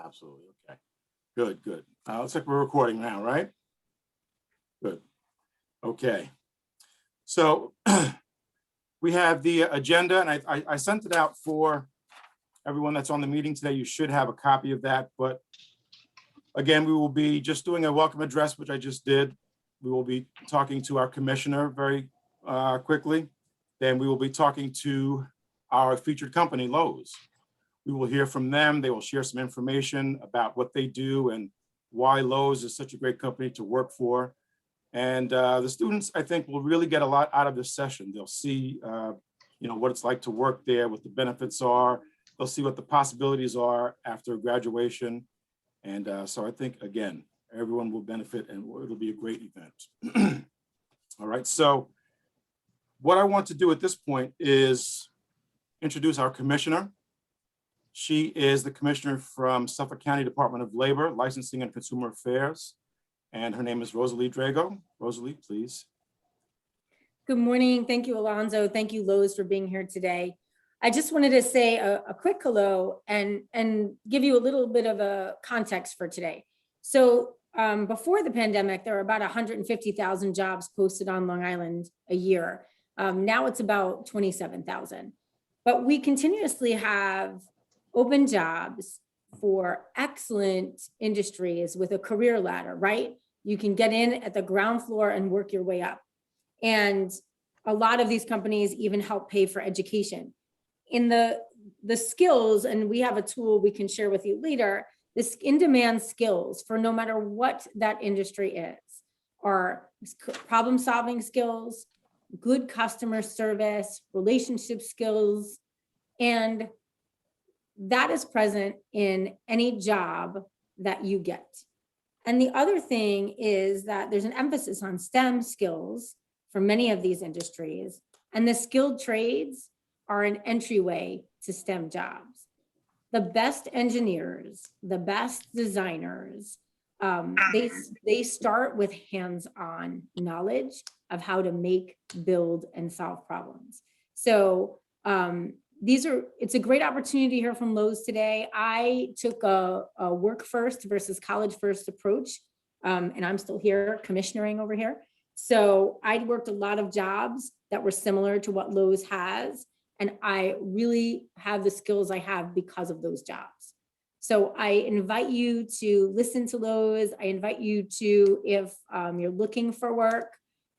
Absolutely. Okay. Good, good. Looks like we're recording now, right? Good. Okay. So we have the agenda, and I sent it out for everyone that's on the meeting today. You should have a copy of that. But again, we will be just doing a welcome address, which I just did. We will be talking to our commissioner very quickly. Then we will be talking to our featured company, Lowe's. We will hear from them. They will share some information about what they do and why Lowe's is such a great company to work for. And the students, I think, will really get a lot out of this session. They'll see, what it's like to work there, what the benefits are. They'll see what the possibilities are after graduation. And so I think, again, everyone will benefit and it'll be a great event. All right, so what I want to do at this point is introduce our commissioner. She is the commissioner from Suffolk County Department of Labor, Licensing and Consumer Affairs. And her name is Rosalie Drago. Rosalie, please. Good morning. Thank you, Alonzo. Thank you, Lowe's, for being here today. I just wanted to say a quick hello and give you a little bit of a context for today. So before the pandemic, there were about 150,000 jobs posted on Long Island a year. Now it's about 27,000. But we continuously have open jobs for excellent industries with a career ladder, right? You can get in at the ground floor and work your way up. And a lot of these companies even help pay for education. In the skills, and we have a tool we can share with you later, this in-demand skills for no matter what that industry is, are problem-solving skills, good customer service, relationship skills, and that is present in any job that you get. And the other thing is that there's an emphasis on STEM skills for many of these industries, and the skilled trades are an entryway to STEM jobs. The best engineers, the best designers, they start with hands-on knowledge of how to make, build, and solve problems. So it's a great opportunity to hear from Lowe's today. I took a work first versus college first approach, and I'm still here commissioning over here. So I worked a lot of jobs that were similar to what Lowe's has, and I really have the skills I have because of those jobs. So I invite you to listen to Lowe's. I invite you to, if you're looking for work,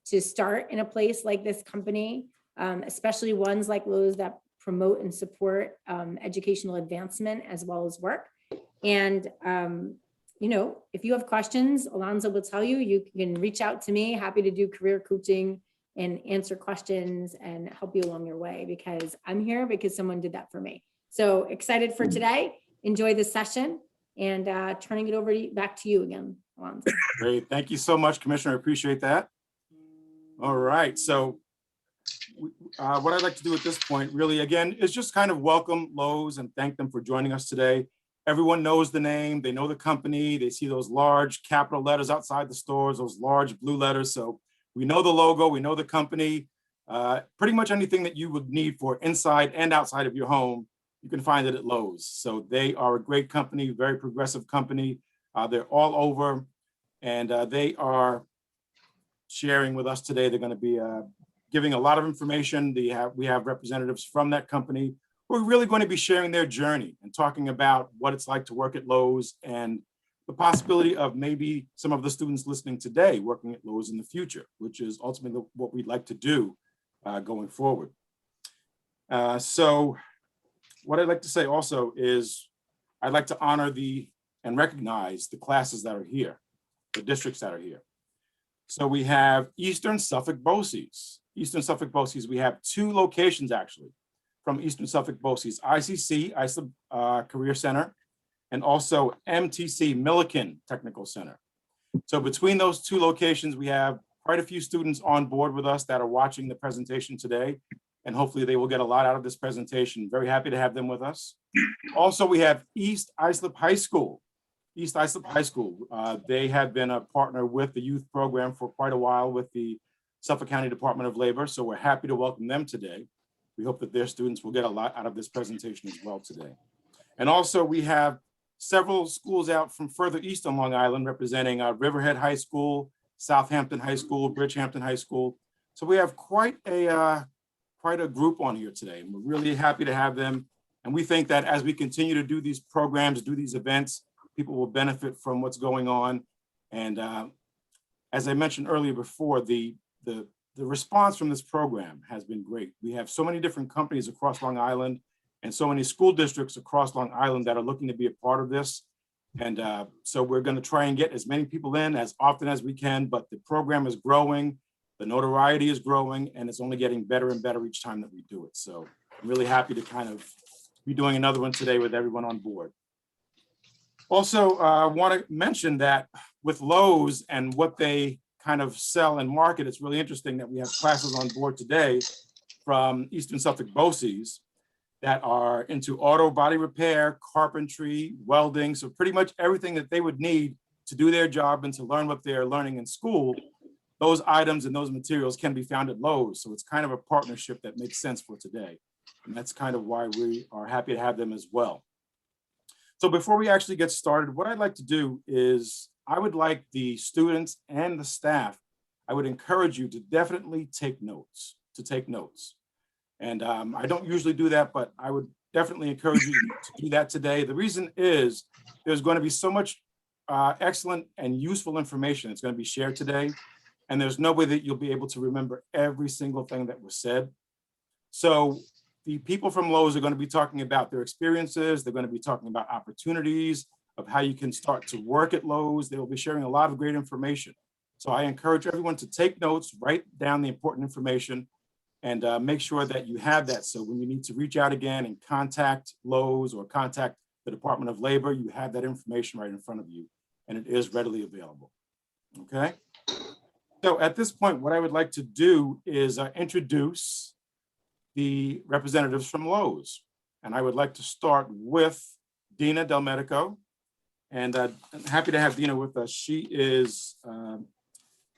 to start in a place like this company, especially ones like Lowe's that promote and support educational advancement as well as work. And, if you have questions, Alonzo will tell you, you can reach out to me. Happy to do career coaching and answer questions and help you along your way, because I'm here because someone did that for me. So excited for today. Enjoy this session, and turning it over back to you again, Alonzo. Great. Thank you so much, Commissioner. I appreciate that. All right. So what I'd like to do at this point, really, again, is just kind of welcome Lowe's and thank them for joining us today. Everyone knows the name, they know the company, they see those large capital letters outside the stores, those large blue letters. So we know the logo, we know the company. Pretty much anything that you would need for inside and outside of your home, you can find it at Lowe's. So they are a great company, very progressive company. They're all over, and they are sharing with us today. They're going to be giving a lot of information. We have representatives from that company who are really going to be sharing their journey and talking about what it's like to work at Lowe's and the possibility of maybe some of the students listening today working at Lowe's in the future, which is ultimately what we'd like to do going forward. So what I'd like to say also is I'd like to honor and recognize the classes that are here, the districts that are here. So we have Eastern Suffolk BOCES. Eastern Suffolk BOCES, we have two locations actually from Eastern Suffolk BOCES, ICC, Islip Career Center, and also MTC, Milliken Technical Center. So between those two locations, we have quite a few students on board with us that are watching the presentation today, and hopefully they will get a lot out of this presentation. Very happy to have them with us. Also, we have East Islip High School. East Islip High School, they have been a partner with the youth program for quite a while with the Suffolk County Department of Labor, so we're happy to welcome them today. We hope that their students will get a lot out of this presentation as well today. And also we have several schools out from further east on Long Island representing Riverhead High School, Southampton High School, Bridgehampton High School. So we have quite a group on here today, and we're really happy to have them. And we think that as we continue to do these programs, do these events, people will benefit from what's going on. And as I mentioned earlier before, the response from this program has been great. We have so many different companies across Long Island and so many school districts across Long Island that are looking to be a part of this. And so we're going to try and get as many people in as often as we can, but the program is growing, the notoriety is growing, and it's only getting better and better each time that we do it. So I'm really happy to kind of be doing another one today with everyone on board. Also, I want to mention that with Lowe's and what they kind of sell and market, it's really interesting that we have classes on board today from Eastern Suffolk BOCES that are into auto body repair, carpentry, welding. So pretty much everything that they would need to do their job and to learn what they're learning in school, those items and those materials can be found at Lowe's. So it's kind of a partnership that makes sense for today. And that's kind of why we are happy to have them as well. So before we actually get started, what I'd like to do is I would like the students and the staff, I would encourage you to definitely take notes, And I don't usually do that, but I would definitely encourage you to do that today. The reason is there's going to be so much excellent and useful information that's going to be shared today. And there's no way that you'll be able to remember every single thing that was said. So the people from Lowe's are going to be talking about their experiences. They're going to be talking about opportunities of how you can start to work at Lowe's. They will be sharing a lot of great information. So I encourage everyone to take notes, write down the important information, and make sure that you have that. So when you need to reach out again and contact Lowe's or contact the Department of Labor, you have that information right in front of you, and it is readily available. Okay. So at this point, what I would like to do is introduce the representatives from Lowe's. And I would like to start with Dina Del Medico. And I'm happy to have Dina with us. She is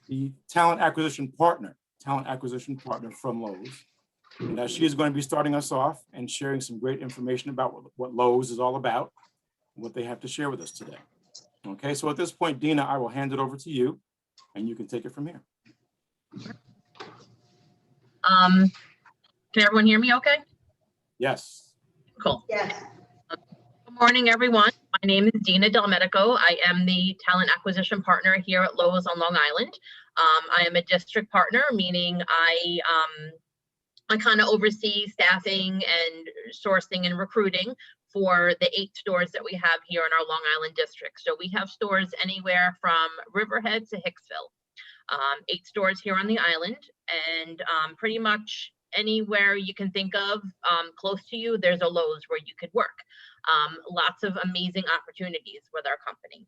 the talent acquisition partner from Lowe's. And she is going to be starting us off and sharing some great information about what Lowe's is all about, and what they have to share with us today. Okay, so at this point, Dina, I will hand it over to you, and you can take it from here. Can everyone hear me okay? Yes. Cool. Yes. Good morning, everyone. My name is Dina Del Medico. I am the talent acquisition partner here at Lowe's on Long Island. I am a district partner, meaning I kind of oversee staffing and sourcing and recruiting for the 8 stores that we have here in our Long Island district. So we have stores anywhere from Riverhead to Hicksville. 8 stores here on the island, and pretty much anywhere you can think of close to you, there's a Lowe's where you could work. Lots of amazing opportunities with our company.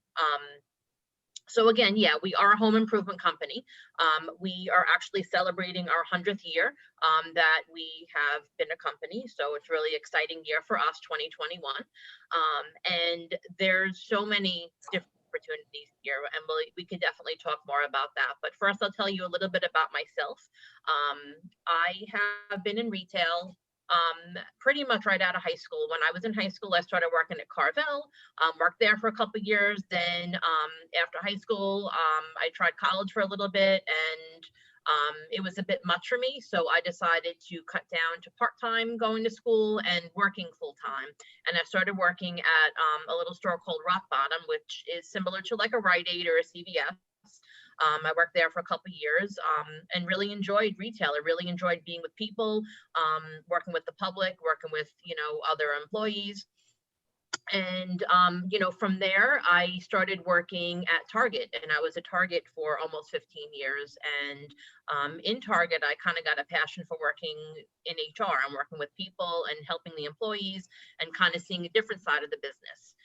So again, yeah, we are a home improvement company. We are actually celebrating our 100th year that we have been a company. So it's really exciting year for us, 2021. And there's so many different opportunities here, and we could definitely talk more about that. But first, I'll tell you a little bit about myself. I have been in retail pretty much right out of high school. When I was in high school, I started working at Carvel, worked there for a couple of years. Then after high school, I tried college for a little bit, and it was a bit much for me. So I decided to cut down to part-time going to school and working full-time. And I started working at a little store called Rock Bottom, which is similar to like a Rite Aid or a CVS. I worked there for a couple of years and really enjoyed retail. I really enjoyed being with people, working with the public, working with, other employees. And, from there, I started working at Target, and I was at Target for almost 15 years. And in Target, I kind of got a passion for working in HR. I'm working with people and helping the employees and kind of seeing a different side of the business.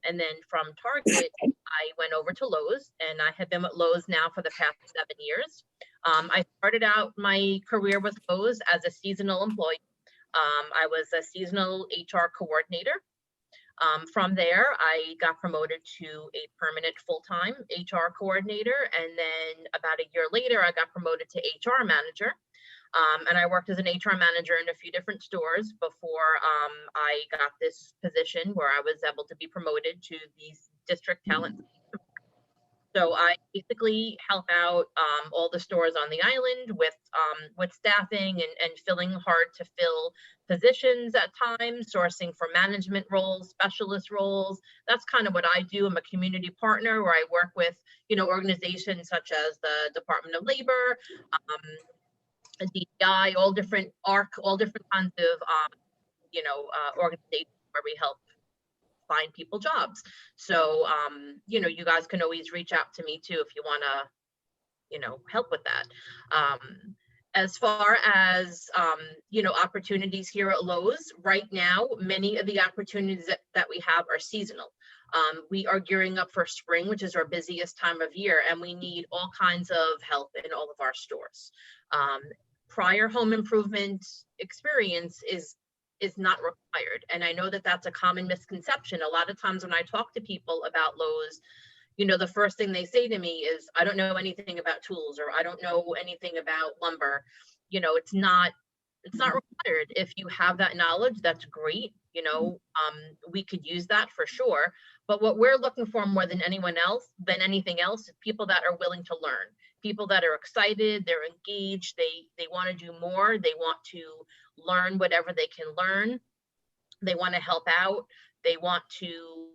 And then from Target, I went over to Lowe's, and I have been with Lowe's now for the past 7 years. I started out my career with Lowe's as a seasonal employee. I was a seasonal HR coordinator. From there, I got promoted to a permanent full-time HR coordinator. And then about a year later, I got promoted to HR manager. And I worked as an HR manager in a few different stores before I got this position where I was able to be promoted to these district talent. So I basically help out all the stores on the island with staffing and filling hard to fill positions at times, sourcing for management roles, specialist roles. That's kind of what I do. I'm a community partner where I work with, organizations such as the Department of Labor, DEI, all different kinds of, organizations where we help find people jobs. So, you guys can always reach out to me too if you want to, help with that. As far as, opportunities here at Lowe's, right now, many of the opportunities that we have are seasonal. We are gearing up for spring, which is our busiest time of year, and we need all kinds of help in all of our stores. Prior home improvement experience is not required. And I know that that's a common misconception. A lot of times when I talk to people about Lowe's, the first thing they say to me is, I don't know anything about tools, or I don't know anything about lumber. It's not required. If you have that knowledge, that's great. We could use that for sure. But what we're looking for more than anything else, is people that are willing to learn, people that are excited, they're engaged, they want to do more, they want to learn whatever they can learn, they want to help out, they want to,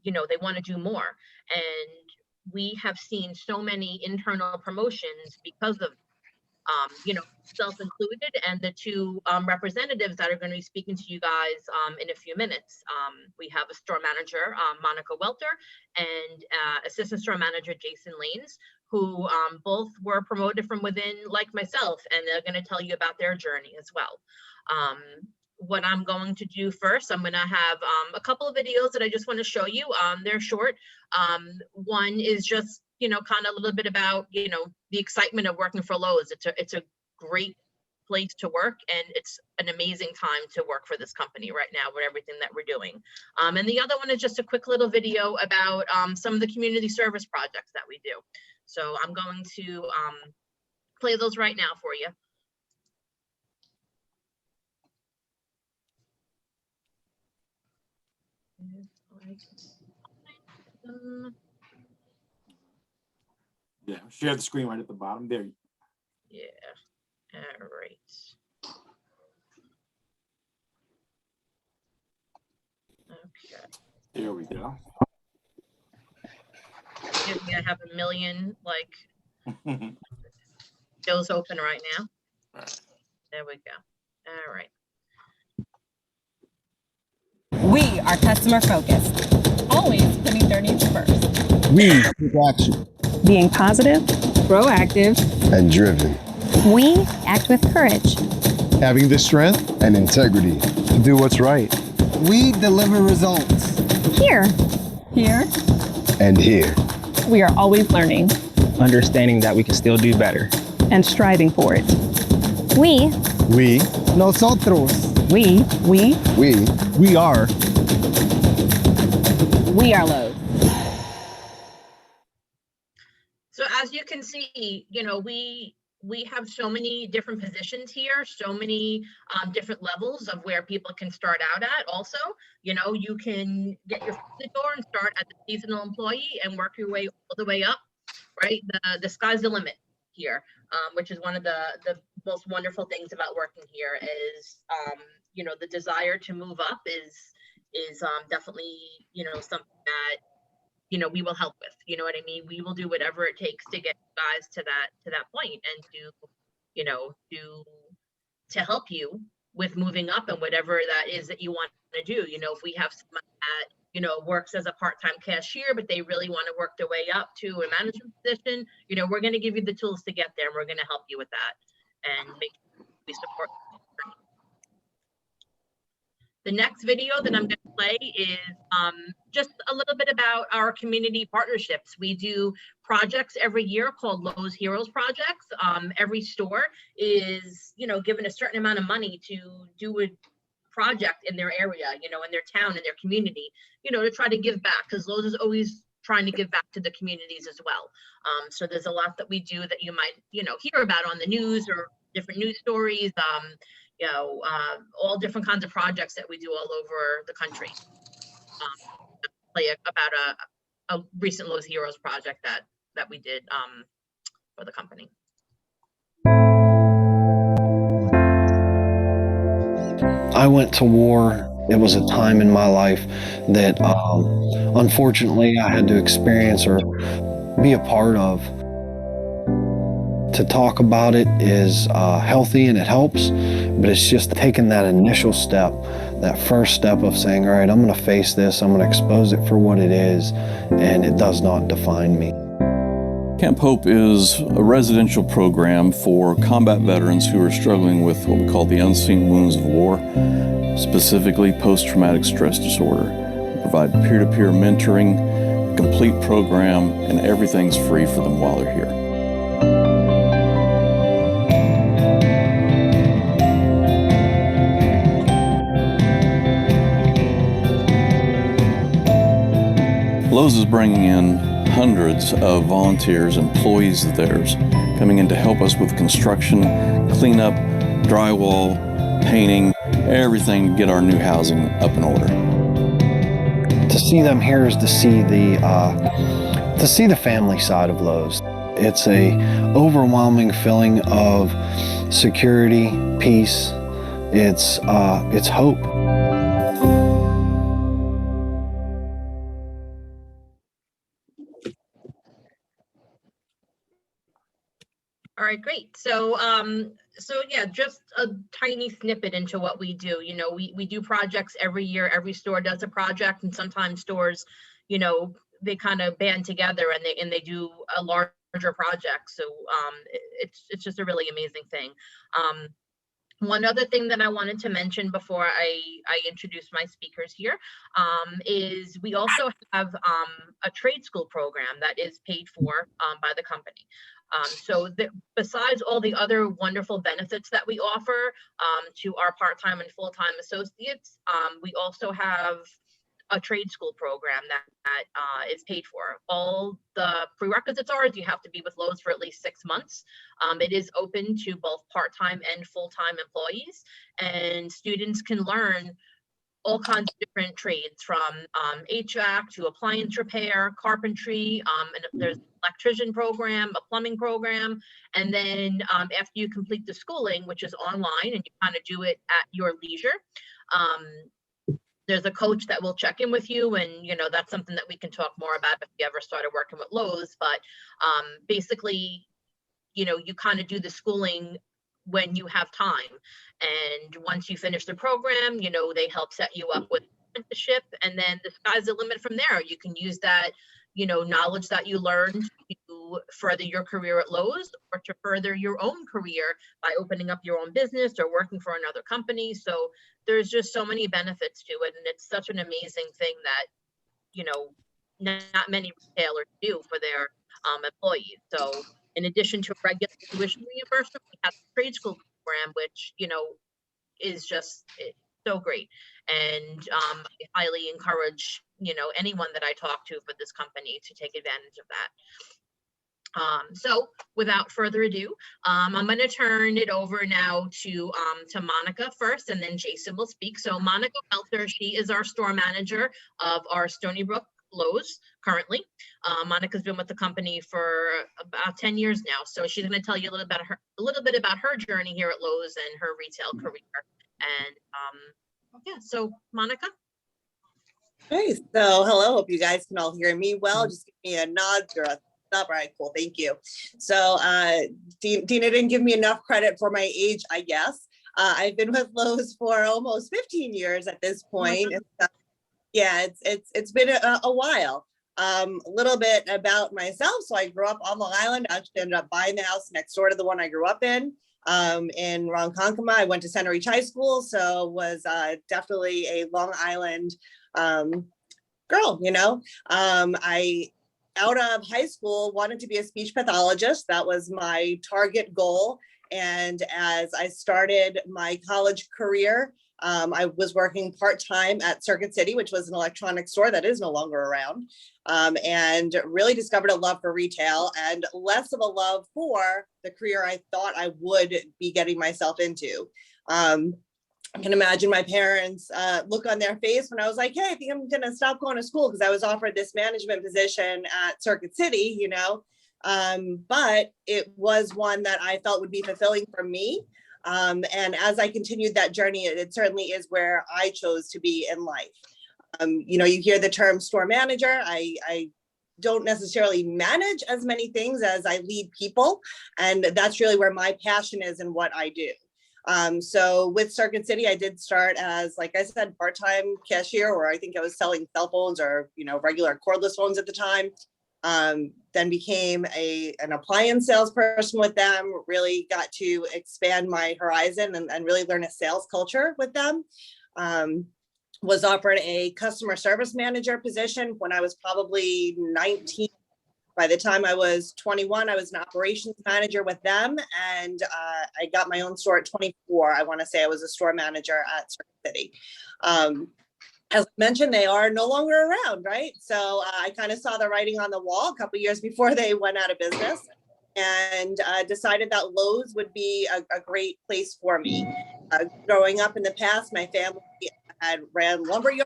they want to do more. And we have seen so many internal promotions because of self-included, and the two representatives that are going to be speaking to you guys in a few minutes. We have a store manager, Monica Welter, and assistant store manager, Jason Lanes, who both were promoted from within, like myself, and they're going to tell you about their journey as well. What I'm going to do first, I'm going to have a couple of videos that I just want to show you. They're short. One is just, kind of a little bit about, the excitement of working for Lowe's. It's a great place to work, and it's an amazing time to work for this company right now with everything that we're doing. And the other one is just a quick little video about some of the community service projects that we do. So I'm going to play those right now for you. Yeah, share the screen right at the bottom there. Yeah, all right. Okay. There we go. Excuse me, I have a million shows open right now. There we go. All right. We are customer focused, always putting their needs first. We take action. Being positive, proactive, And driven. We act with courage. Having the strength and integrity to do what's right. We deliver results. Here. And here. we are always learning understanding that we can still do better. and striving for it. We Nosotros. We are Lowe. So as you can see, we have so many different positions here, so many different levels of where people can start out at. Also, you can get your foot in the door and start as a seasonal employee and work your way all the way up, right? The sky's the limit here, which is one of the most wonderful things about working here is, the desire to move up is definitely, something that, we will help with, you know what I mean? We will do whatever it takes to get guys to that point and to help you with moving up and whatever that is that you want to do. If we have someone that, works as a part-time cashier, but they really want to work their way up to a management position, we're going to give you the tools to get there, and we're going to help you with that and make sure we support you. The next video that I'm going to play is just a little bit about our community partnerships. We do projects every year called Lowe's Heroes Projects. Every store is, given a certain amount of money to do a project in their area, in their town, in their community, to try to give back, because Lowe's is always trying to give back to the communities as well. So there's a lot that we do that you might, hear about on the news or different news stories, all different kinds of projects that we do all over the country. About a recent Lowe's Heroes project that we did for the company. I went to war. It was a time in my life that unfortunately I had to experience or be a part of. To talk about it is healthy and it helps, but it's just taking that initial step, that first step of saying, all right, I'm going to face this, I'm going to expose it for what it is, and it does not define me. Camp Hope is a residential program for combat veterans who are struggling with what we call the unseen wounds of war, specifically post-traumatic stress disorder. We provide peer-to-peer mentoring, a complete program, and everything's free for them while they're here. Lowe's is bringing in hundreds of volunteers, employees of theirs, coming in to help us with construction, cleanup, drywall, painting, everything to get our new housing up in order. To see them here is to see the family side of Lowe's. It's a overwhelming feeling of security, peace. It's hope. All right, great. So yeah, just a tiny snippet into what we do. You know, we do projects every year. Every store does a project, and sometimes stores, you know, they kind of band together and they do a larger project. So it's just a really amazing thing. One other thing that I wanted to mention before I introduce my speakers here is we also have a trade school program that is paid for by the company. Besides all the other wonderful benefits that we offer to our part-time and full-time associates, we also have a trade school program that is paid for. All the prerequisites are you have to be with Lowe's for at least 6 months. It is open to both part-time and full-time employees, and students can learn all kinds of different trades from HVAC to appliance repair, carpentry, and there's an electrician program, a plumbing program. And then after you complete the schooling, which is online and you kind of do it at your leisure, there's a coach that will check in with you, and you know that's something that we can talk more about if you ever started working with Lowe's. But basically, you know, you kind of do the schooling when you have time, and once you finish the program, you know, they help set you up with apprenticeship, and then the sky's the limit from there. You can use that, you know, knowledge that you learned to further your career at Lowe's or to further your own career by opening up your own business or working for another company. So there's just so many benefits to it, and it's such an amazing thing that, you know, not many retailers do for their employees. So in addition to regular tuition reimbursement, we have the trade school program, which, you know, is just so great. And I highly encourage, you know, anyone that I talk to for this company to take advantage of that. So without further ado, I'm going to turn it over now to Monica first, and then Jason will speak. So Monica Welter, she is our store manager of our Stony Brook Lowe's currently. Monica's been with the company for about 10 years now, so she's going to tell you a little bit about her journey here at Lowe's and her retail career. And yeah, so Monica. Hey, so hello, hope you guys can all hear me well. Just give me a nod or a thumbs up. All right, cool, thank you. So Dina didn't give me enough credit for my age, I guess. I've been with Lowe's for almost 15 years at this point. Yeah, it's been a while. A little bit about myself. So I grew up on Long Island. I actually ended up buying the house next door to the one I grew up in Ronkonkoma. I went to Center Reach High School, so was definitely a Long Island girl, you know. I, out of high school, wanted to be a speech pathologist. That was my target goal. And as I started my college career, I was working part-time at Circuit City, which was an electronics store that is no longer around, and really discovered a love for retail and less of a love for the career I thought I would be getting myself into. I can imagine my parents' look on their face when I was like, hey, I think I'm going to stop going to school, because I was offered this management position at Circuit City, you know, but it was one that I felt would be fulfilling for me. And as I continued that journey, it certainly is where I chose to be in life. You know, you hear the term store manager. I don't necessarily manage as many things as I lead people. And that's really where my passion is and what I do. So with Circuit City, I did start as, like I said, part-time cashier, or I think I was selling cell phones or, you know, regular cordless phones at the time. Then became an appliance salesperson with them, really got to expand my horizon and really learn a sales culture with them. Was offered a customer service manager position when I was probably 19. By the time I was 21, I was an operations manager with them, and I got my own store at 24. I want to say I was a store manager at Circuit City. As I mentioned, they are no longer around, right? So I kind of saw the writing on the wall a couple of years before they went out of business, and decided that Lowe's would be a great place for me. Growing up in the past, my family had ran lumberyard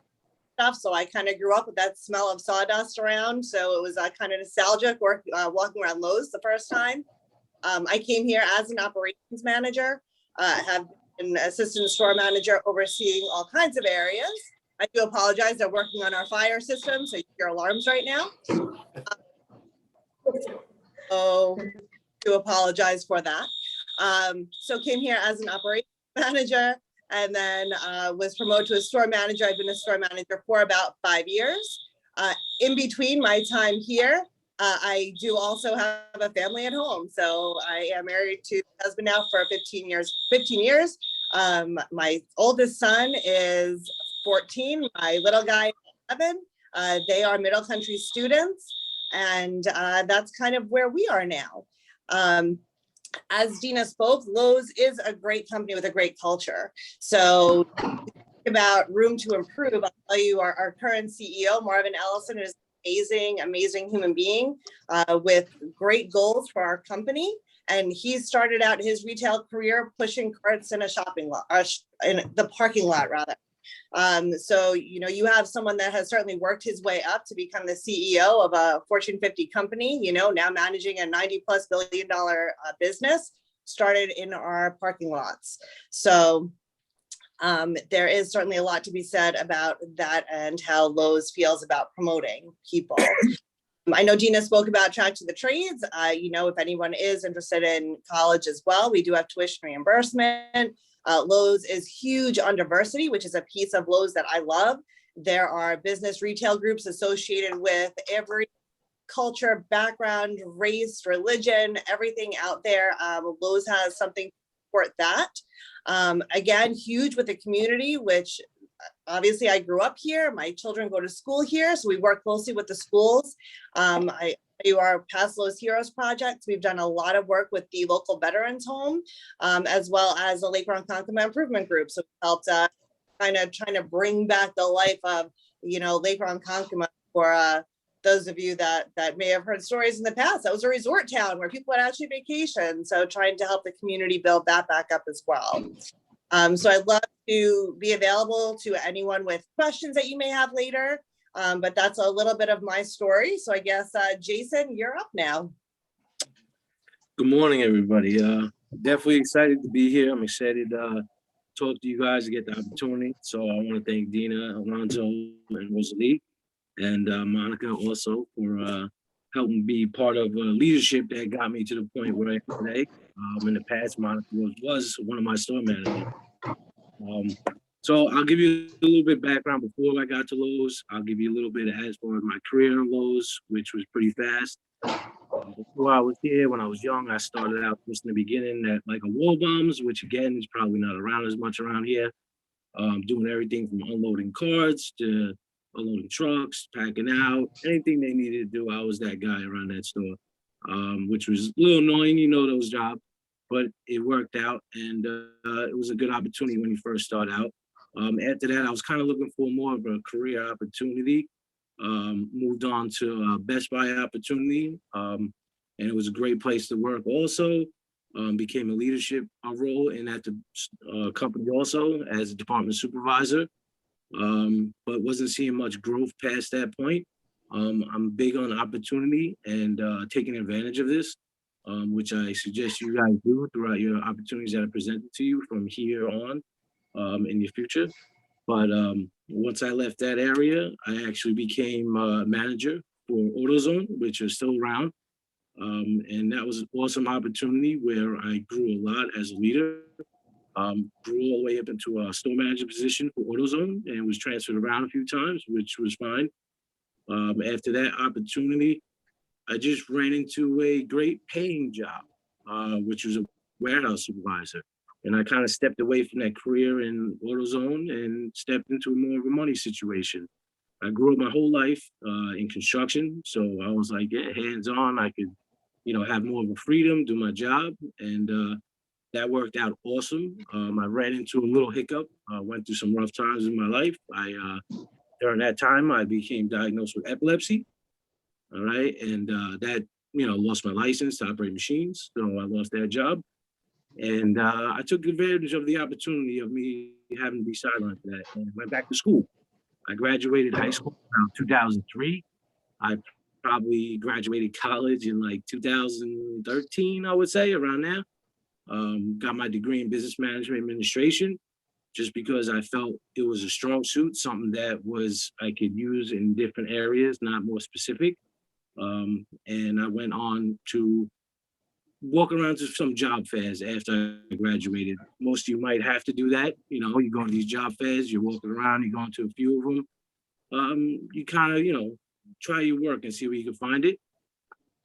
stuff, so I kind of grew up with that smell of sawdust around. So it was kind of nostalgic walking around Lowe's the first time. I came here as an operations manager, have been assistant store manager overseeing all kinds of areas. I do apologize, they're working on our fire system, so you hear alarms right now. So do apologize for that. So came here as an operations manager, and then was promoted to a store manager. I've been a store manager for about 5 years. In between my time here, I do also have a family at home. So I am married to a husband now for 15 years. My oldest son is 14. My little guy is 11. They are middle country students. And that's kind of where we are now. As Dina spoke, Lowe's is a great company with a great culture. So about room to improve, I'll tell you our current CEO, Marvin Ellison, is an amazing human being with great goals for our company. And he started out his retail career pushing carts in a shopping lot, in the parking lot rather. So, you know, you have someone that has certainly worked his way up to become the CEO of a Fortune 50 company, you know, now managing a $90+ billion business, started in our parking lots. So there is certainly a lot to be said about that and how Lowe's feels about promoting people. I know Dina spoke about Track to the Trades. You know, if anyone is interested in college as well, we do have tuition reimbursement. Lowe's is huge on diversity, which is a piece of Lowe's that I love. There are business retail groups associated with every culture, background, race, religion, everything out there. Lowe's has something to support that. Again, huge with the community, which obviously I grew up here. My children go to school here, so we work closely with the schools. I do our Past Lowe's Heroes project. We've done a lot of work with the local veterans home, as well as the Lake Ronkonkoma Improvement Group. So we helped kind of trying to bring back the life of, you know, Lake Ronkonkoma for those of you that may have heard stories in the past. That was a resort town where people would actually vacation. So trying to help the community build that back up as well. So I'd love to be available to anyone with questions that you may have later. But that's a little bit of my story. So I guess, Jason, you're up now. Good morning, everybody. Definitely excited to be here. I'm excited to talk to you guys and get the opportunity. So I want to thank Dina, Alonzo, and Rosalie, and Monica also for helping be part of leadership that got me to the point where I am today. In the past, Monica was one of my store managers. So I'll give you a little bit background before I got to Lowe's. I'll give you a little bit as far as my career in Lowe's, which was pretty fast. Before I was here, when I was young, I started out just in the beginning at like a wall bombs, which again is probably not around as much around here. Doing everything from unloading carts to unloading trucks, packing out, anything they needed to do. I was that guy around that store, which was a little annoying, you know, those jobs, but it worked out, and it was a good opportunity when you first start out. After that, I was kind of looking for more of a career opportunity. Moved on to a Best Buy opportunity, and it was a great place to work. Also, became a leadership role in at the company also as a department supervisor, but wasn't seeing much growth past that point. I'm big on opportunity and taking advantage of this, which I suggest you guys do throughout your opportunities that are presented to you from here on in your future. But once I left that area, I actually became a manager for AutoZone, which is still around. And that was an awesome opportunity where I grew a lot as a leader. Grew all the way up into a store manager position for AutoZone and was transferred around a few times, which was fine. After that opportunity, I just ran into a great paying job, which was a warehouse supervisor. And I kind of stepped away from that career in AutoZone and stepped into more of a money situation. I grew up my whole life in construction, so I was like, yeah, hands-on. I could, have more of a freedom, do my job, and that worked out awesome. I ran into a little hiccup. I went through some rough times in my life. During that time, I became diagnosed with epilepsy. All right, and that lost my license to operate machines, so I lost that job. And I took advantage of the opportunity of me having to be sidelined for that and went back to school. I graduated high school around 2003. I probably graduated college in like 2013, I would say, around there. Got my degree in business management administration just because I felt it was a strong suit, something that I could use in different areas, not more specific. And I went on to walk around to some job fairs after I graduated. Most of you might have to do that. You go to these job fairs, you're walking around, you're going to a few of them. You kind of, try your work and see where you can find it.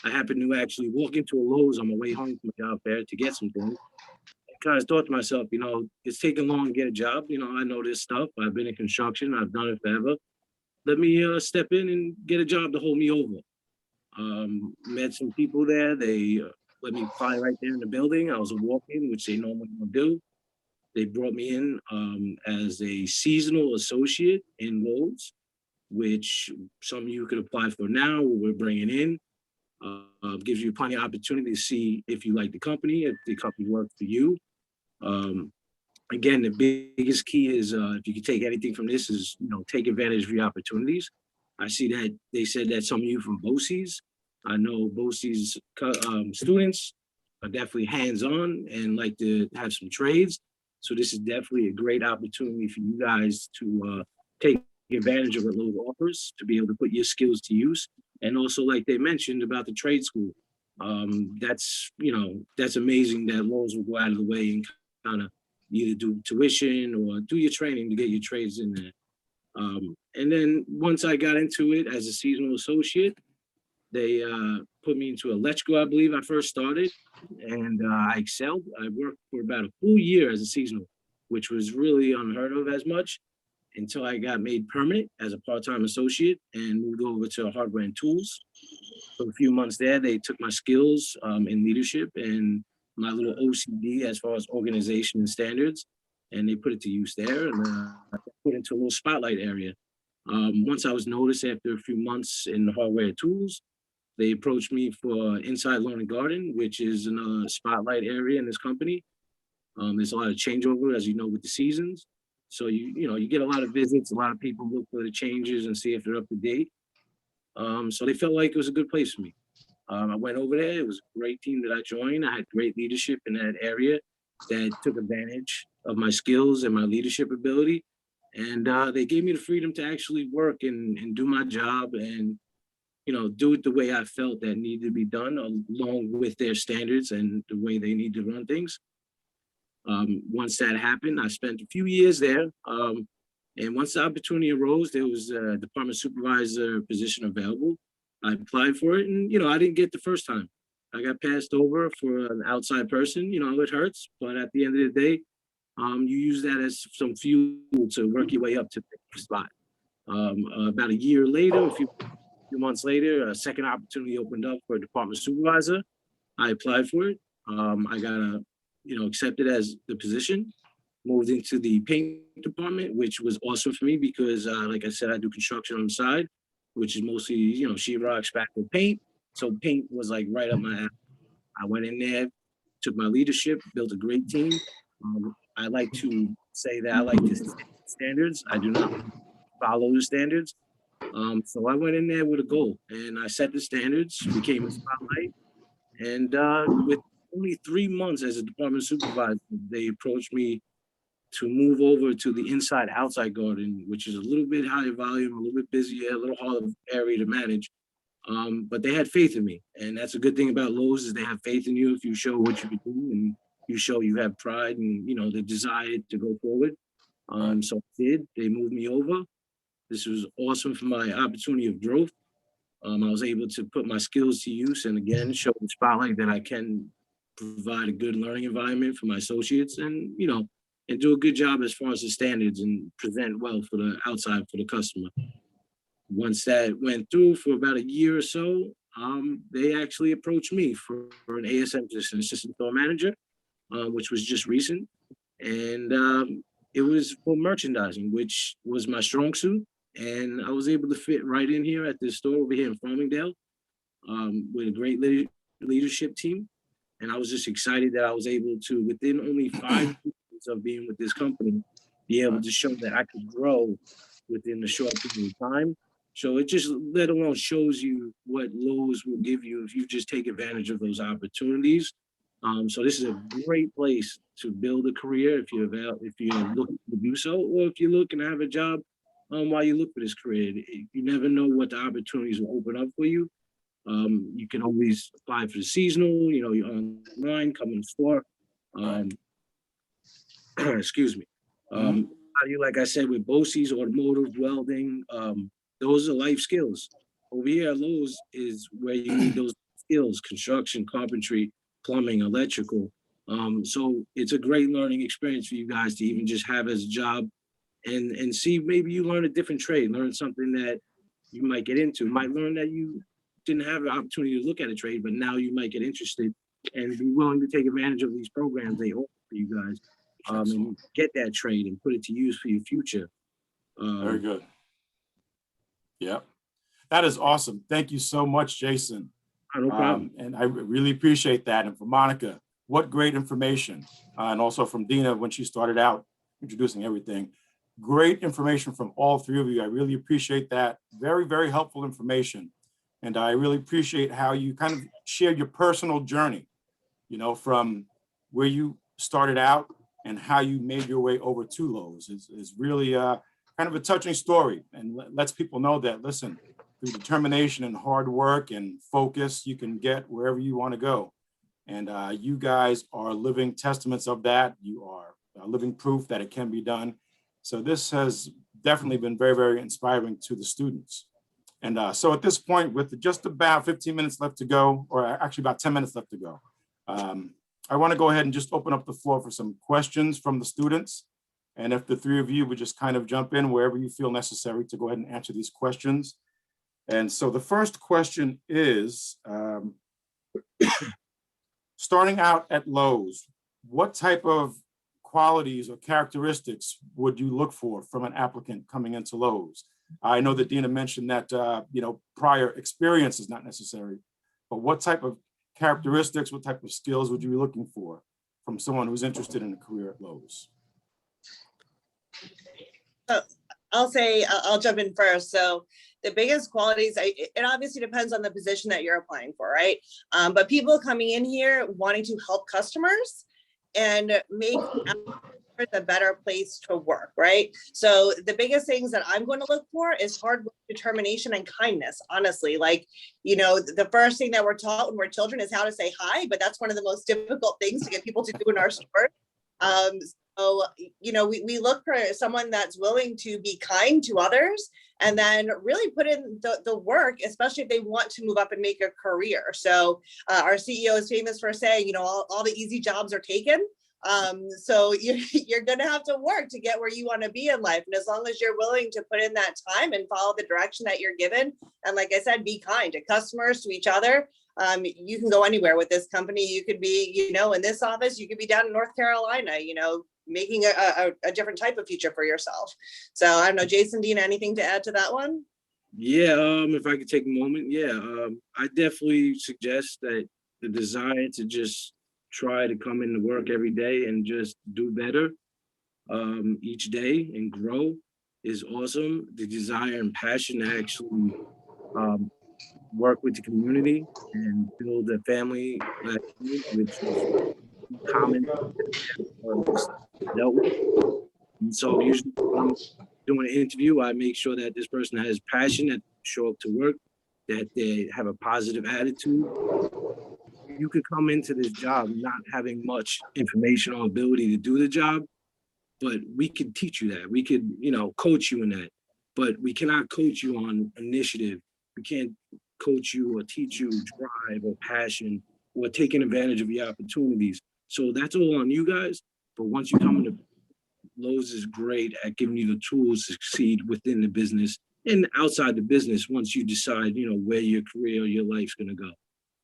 I happened to actually walk into a Lowe's on my way home from a job fair to get some things. I kind of thought to myself, it's taking long to get a job. I know this stuff. I've been in construction. I've done it forever. Let me step in and get a job to hold me over. Met some people there. They let me apply right there in the building. I was a walk-in, which they normally don't do. They brought me in as a seasonal associate in Lowe's, which some of you could apply for now. We're bringing in. Gives you plenty of opportunity to see if you like the company, if the company works for you. Again, the biggest key is if you can take anything from this is, take advantage of your opportunities. I see that they said that some of you from BOCES, I know BOCES students are definitely hands-on and like to have some trades. So this is definitely a great opportunity for you guys to take advantage of what Lowe offers, to be able to put your skills to use. And also, like they mentioned about the trade school, that's amazing that Lowe's will go out of the way and kind of either do tuition or do your training to get your trades in there. And then once I got into it as a seasonal associate, they put me into electrical, I believe I first started, and I excelled. I worked for about a full year as a seasonal, which was really unheard of as much until I got made permanent as a part-time associate and moved over to hardware and tools. For a few months there, they took my skills in leadership and my little OCD as far as organization and standards, and they put it to use there, and I put into a little spotlight area. Once I was noticed after a few months in the hardware and tools, they approached me for Inside Lawn and Garden, which is another spotlight area in this company. There's a lot of changeover, as you know, with the seasons. So you get a lot of visits, a lot of people look for the changes and see if they're up to date. So they felt like it was a good place for me. I went over there. It was a great team that I joined. I had great leadership in that area that took advantage of my skills and my leadership ability. And they gave me the freedom to actually work and do my job and, do it the way I felt that needed to be done, along with their standards and the way they need to run things. Once that happened, I spent a few years there. And once the opportunity arose, there was a department supervisor position available. I applied for it and, I didn't get the first time. I got passed over for an outside person, it hurts. But at the end of the day, you use that as some fuel to work your way up to the spot. About a year later, a few months later, a second opportunity opened up for a department supervisor. I applied for it. I got accepted as the position. moved into the paint department, which was awesome for me because, like I said, I do construction on the side, which is mostly, sheetrock, spackle, paint. So paint was like right up my alley. I went in there, took my leadership, built a great team. I like to say that I like to set standards. I do not follow the standards. So I went in there with a goal, and I set the standards, became a spotlight, and with only 3 months as a department supervisor, they approached me to move over to the inside outside garden, which is a little bit higher volume, a little bit busier, a little harder area to manage. But they had faith in me, and that's a good thing about Lowe's is they have faith in you if you show what you can do and you show you have pride and the desire to go forward. So I did. They moved me over. This was awesome for my opportunity of growth. I was able to put my skills to use and again show the spotlight that I can provide a good learning environment for my associates and and do a good job as far as the standards and present well for the outside for the customer. Once that went through for about a year or so, they actually approached me for an ASM position, assistant store manager, which was just recent. And it was for merchandising, which was my strong suit. And I was able to fit right in here at this store over here in Farmingdale with a great leadership team. And I was just excited that I was able to, within only 5 years of being with this company, be able to show that I could grow within a short period of time. So it just let alone shows you what Lowe's will give you if you just take advantage of those opportunities. So this is a great place to build a career if you're looking to do so, or if you're looking to have a job while you look for this career. You never know what the opportunities will open up for you. You can always apply for the seasonal, you're online, come in the store. Excuse me. Like I said, with BOCES, automotive, welding, those are life skills. Over here at Lowe's is where you need those skills: construction, carpentry, plumbing, electrical. So it's a great learning experience for you guys to even just have as a job and see maybe you learn a different trade, learn something that you might get into. You might learn that you didn't have the opportunity to look at a trade, but now you might get interested and be willing to take advantage of these programs they offer for you guys and get that trade and put it to use for your future. Very good. Yeah, that is awesome. Thank you so much, Jason. No problem. And I really appreciate that. And for Monica, what great information. And also from Dina when she started out introducing everything. Great information from all three of you. I really appreciate that. Very, very helpful information. And I really appreciate how you kind of shared your personal journey, from where you started out and how you made your way over to Lowe's. Is really kind of a touching story and lets people know that, listen, through determination and hard work and focus, you can get wherever you want to go. And you guys are living testaments of that. You are living proof that it can be done. So this has definitely been very, very inspiring to the students. And so at this point, with just about 15 minutes left to go, or actually about 10 minutes left to go, I want to go ahead and just open up the floor for some questions from the students. And if the three of you would just kind of jump in wherever you feel necessary to go ahead and answer these questions. And so the first question is, starting out at Lowe's, what type of qualities or characteristics would you look for from an applicant coming into Lowe's? I know that Dina mentioned that, prior experience is not necessary, but what type of characteristics, what type of skills would you be looking for from someone who's interested in a career at Lowe's? I'll jump in first. So the biggest qualities, it obviously depends on the position that you're applying for, right? But people coming in here wanting to help customers and make a better place to work, right? So the biggest things that I'm going to look for is hard work, determination, and kindness. Honestly, the first thing that we're taught when we're children is how to say hi, but that's one of the most difficult things to get people to do in our store. So, we look for someone that's willing to be kind to others and then really put in the work, especially if they want to move up and make a career. So our CEO is famous for saying, all the easy jobs are taken. So you're going to have to work to get where you want to be in life. And as long as you're willing to put in that time and follow the direction that you're given, and like I said, be kind to customers, to each other. You can go anywhere with this company. You could be, in this office, you could be down in North Carolina, making a different type of future for yourself. So I don't know, Jason, Dina, anything to add to that one? Yeah, if I could take a moment, I definitely suggest that the desire to just try to come into work every day and just do better each day and grow is awesome. The desire and passion to actually work with the community and build a family, which is common dealt with. And so usually when I'm doing an interview, I make sure that this person has passion, that they show up to work, that they have a positive attitude. You could come into this job not having much information or ability to do the job, but we could teach you that. We could, coach you in that, but we cannot coach you on initiative. We can't coach you or teach you drive or passion or taking advantage of your opportunities. So that's all on you guys. But once you come into Lowe's is great at giving you the tools to succeed within the business and outside the business once you decide, where your career or your life's going to go.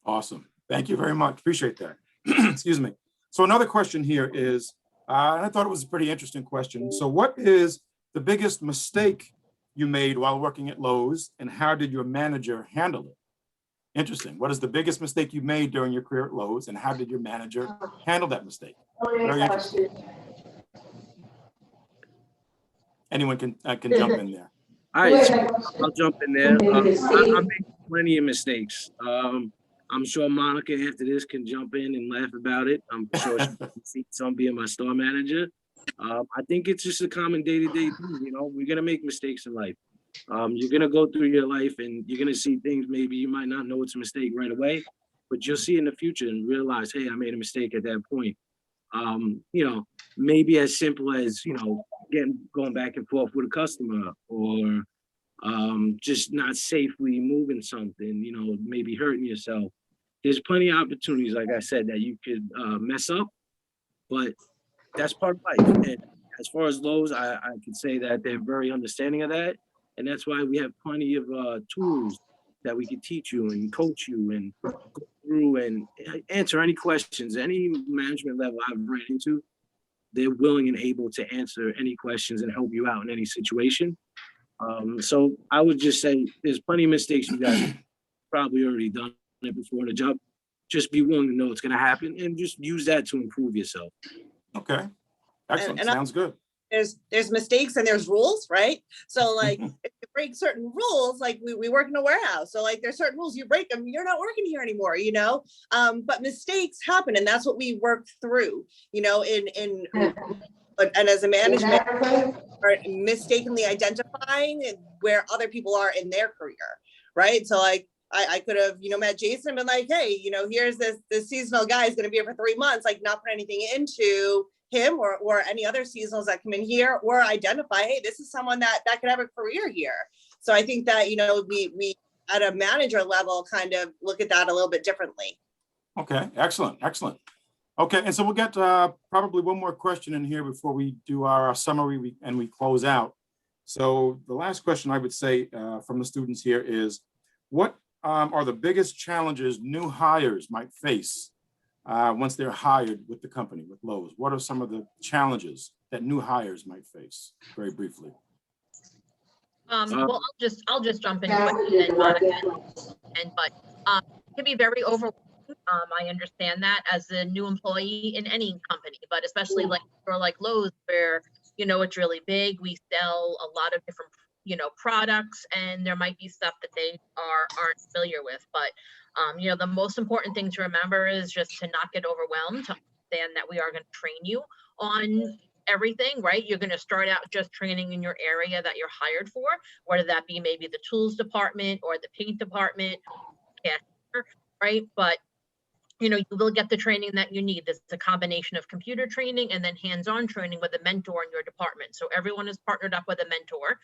Awesome. Thank you very much. Appreciate that. Excuse me. So another question here is, and I thought it was a pretty interesting question. So what is the biggest mistake you made while working at Lowe's, and how did your manager handle it? Interesting. What is the biggest mistake you made during your career at Lowe's, and how did your manager handle that mistake? Very interesting. Anyone can jump in there. All right, so I'll jump in there. I made plenty of mistakes. I'm sure Monica after this can jump in and laugh about it. I'm sure she can see some being my store manager. I think it's just a common day-to-day thing. We're gonna make mistakes in life. You're gonna go through your life and you're gonna see things maybe you might not know it's a mistake right away, but you'll see in the future and realize, hey, I made a mistake at that point. Maybe as simple as, going back and forth with a customer, or just not safely moving something, maybe hurting yourself. There's plenty of opportunities, like I said, that you could mess up, but that's part of life. And as far as Lowe's, I could say that they're very understanding of that. And that's why we have plenty of tools that we can teach you and coach you and go through and answer any questions. Any management level I've ran into, they're willing and able to answer any questions and help you out in any situation. So I would just say there's plenty of mistakes you guys have probably already done it before in the job. Just be willing to know it's going to happen and just use that to improve yourself. Okay. Excellent. Sounds good. There's mistakes and there's rules, right? So like if you break certain rules, like we work in a warehouse. So like there's certain rules, you break them, you're not working here anymore, but mistakes happen and that's what we work through, and as a management, are mistakenly identifying where other people are in their career, right? So like I could have, met Jason and been like, hey, here's this seasonal guy is going to be here for 3 months, like not put anything into him or any other seasonals that come in here, or identify, hey, this is someone that could have a career here. So I think that, we at a manager level kind of look at that a little bit differently. Okay, excellent. Okay, and so we'll get probably one more question in here before we do our summary and we close out. So the last question I would say from the students here is, what are the biggest challenges new hires might face once they're hired with the company, with Lowe's? What are some of the challenges that new hires might face, very briefly? Well, I'll just jump into it, and Monica, but it can be very overwhelming. I understand that as a new employee in any company, but especially like Lowe's, where it's really big. We sell a lot of different products, and there might be stuff that they aren't familiar with. But the most important thing to remember is just to not get overwhelmed, to understand that we are going to train you on everything, right? You're going to start out just training in your area that you're hired for, whether that be maybe the tools department or the paint department, right? But you will get the training that you need. This is a combination of computer training and then hands-on training with a mentor in your department. So everyone is partnered up with a mentor.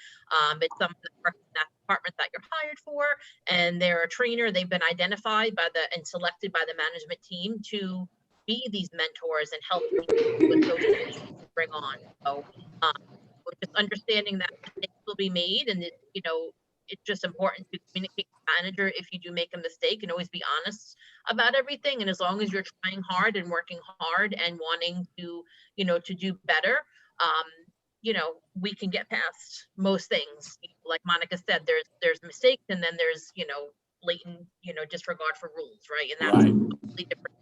It's someone that department that you're hired for, and they're a trainer. They've been identified and selected by the management team to be these mentors and help you with those things you bring on. So just understanding that mistakes will be made, and it's just important to communicate with the manager if you do make a mistake, and always be honest about everything. And as long as you're trying hard and working hard and wanting to, to do better, we can get past most things. Like Monica said, there's mistakes, and then there's, blatant, disregard for rules, right? And that's a completely different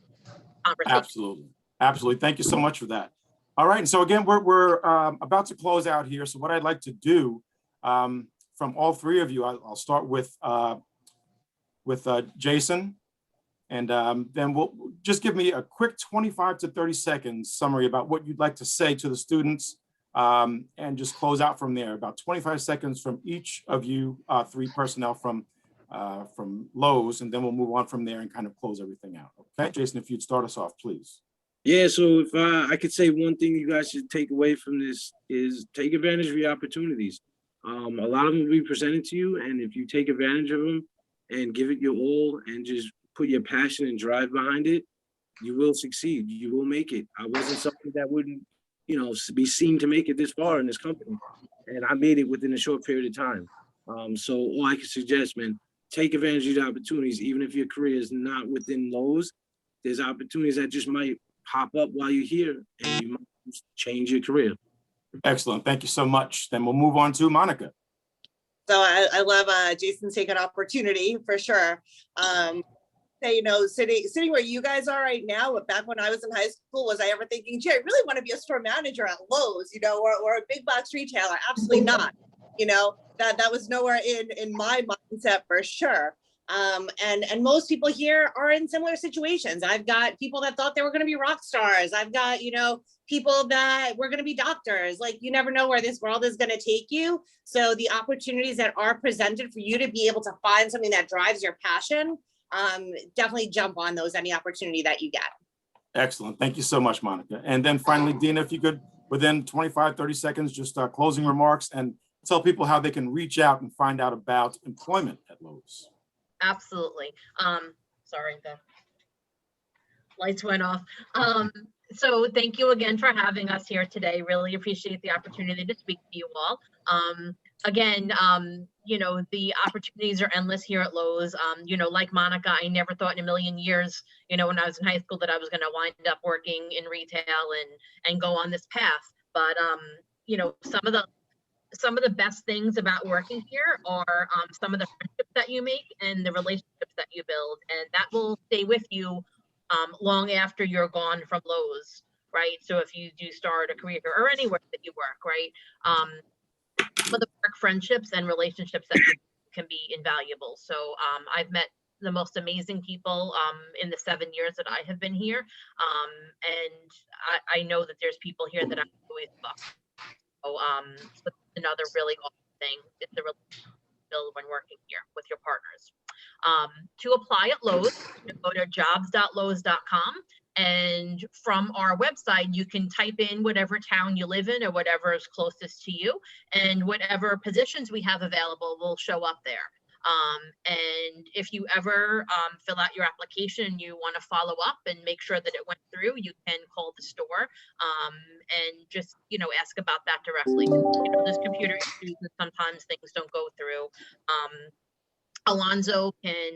conversation. Absolutely. Thank you so much for that. All right. And so again, we're about to close out here. So what I'd like to do from all three of you, I'll start with Jason, and then we'll just give me a quick 25 to 30 seconds summary about what you'd like to say to the students, and just close out from there. About 25 seconds from each of you, three personnel from Lowe's, and then we'll move on from there and kind of close everything out. Okay, Jason, if you'd start us off, please. Yeah, so if I could say one thing you guys should take away from this is take advantage of your opportunities. A lot of them will be presented to you, and if you take advantage of them and give it your all and just put your passion and drive behind it, you will succeed. You will make it. I wasn't something that wouldn't, be seen to make it this far in this company, and I made it within a short period of time. So all I can suggest, man, take advantage of the opportunities, even if your career is not within Lowe's. There's opportunities that just might pop up while you're here, and you might change your career. Excellent. Thank you so much. Then we'll move on to Monica. So I love Jason's taking opportunity for sure. Sitting where you guys are right now, but back when I was in high school, was I ever thinking, gee, I really want to be a store manager at Lowe's, or a big box retailer? Absolutely not. That was nowhere in my mindset for sure. And most people here are in similar situations. I've got people that thought they were going to be rock stars. I've got, people that were going to be doctors. Like, you never know where this world is going to take you. So the opportunities that are presented for you to be able to find something that drives your passion, definitely jump on those, any opportunity that you get. Excellent. Thank you so much, Monica. And then finally, Dina, if you could, within 25, 30 seconds, just closing remarks and tell people how they can reach out and find out about employment at Lowe's. Absolutely. Sorry, the lights went off. So thank you again for having us here today. Really appreciate the opportunity to speak to you all. Again, the opportunities are endless here at Lowe's. Like Monica, I never thought in a million years, when I was in high school, that I was going to wind up working in retail and go on this path. But, some of the best things about working here are some of the friendships that you make and the relationships that you build, and that will stay with you long after you're gone from Lowe's, right? So if you do start a career or anywhere that you work, right? Some of the work friendships and relationships that can be invaluable. So I've met the most amazing people in the 7 years that I have been here, and I know that there's people here that I always love. So another really awesome thing is the relationship build when working here with your partners. To apply at Lowe's, go to jobs.lowes.com, and from our website, you can type in whatever town you live in or whatever is closest to you, and whatever positions we have available will show up there. And if you ever fill out your application and you want to follow up and make sure that it went through, you can call the store and just, ask about that directly. There's computer issues and sometimes things don't go through. Alonzo can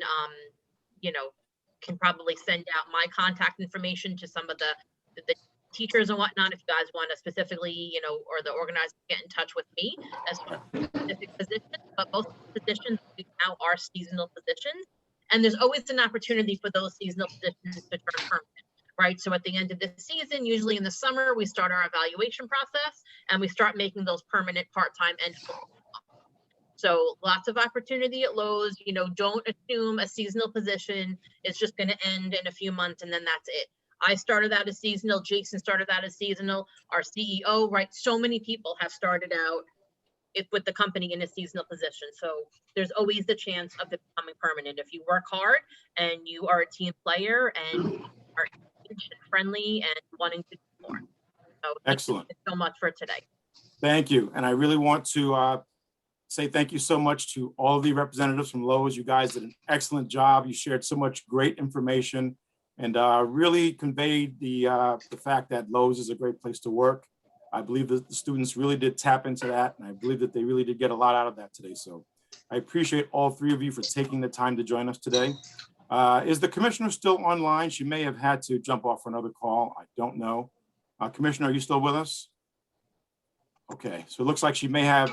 probably send out my contact information to some of the teachers and whatnot if you guys want to specifically, or the organizer get in touch with me as well as specific positions. But most positions now are seasonal positions, and there's always an opportunity for those seasonal positions to turn permanent, right? So at the end of the season, usually in the summer, we start our evaluation process and we start making those permanent part-time and full-time. So lots of opportunity at Lowe's. Don't assume a seasonal position is just going to end in a few months and then that's it. I started out as seasonal. Jason started out as seasonal. Our CEO, right? So many people have started out with the company in a seasonal position. So there's always the chance of it becoming permanent if you work hard and you are a team player and are friendly and wanting to do more. So excellent. Thank you so much for today. Thank you. And I really want to say thank you so much to all of the representatives from Lowe's. You guys did an excellent job. You shared so much great information and really conveyed the fact that Lowe's is a great place to work. I believe that the students really did tap into that, and I believe that they really did get a lot out of that today. So I appreciate all three of you for taking the time to join us today. Is the commissioner still online? She may have had to jump off for another call. I don't know. Commissioner, are you still with us? Okay, so it looks like she may have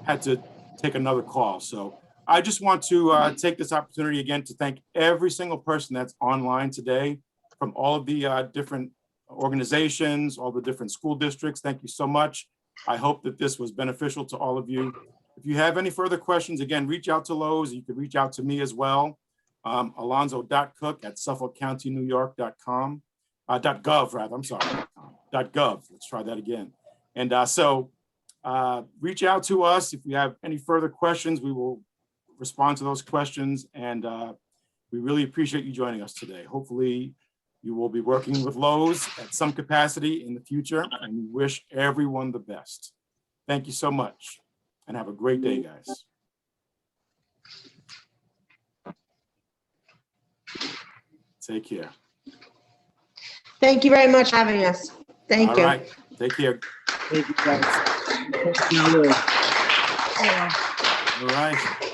had to take another call. So I just want to take this opportunity again to thank every single person that's online today from all of the different organizations, all the different school districts. Thank you so much. I hope that this was beneficial to all of you. If you have any further questions, again, reach out to Lowe's. You can reach out to me as well. Alonzo.cook@suffolkcountynewyork.com. .gov rather, I'm sorry, .gov. Let's try that again. And reach out to us if you have any further questions. We will respond to those questions, and we really appreciate you joining us today. Hopefully you will be working with Lowe's at some capacity in the future, and we wish everyone the best. Thank you so much, and have a great day, guys. Take care. Thank you very much for having us. Thank you. All right, take care. Thank you, guys. All right.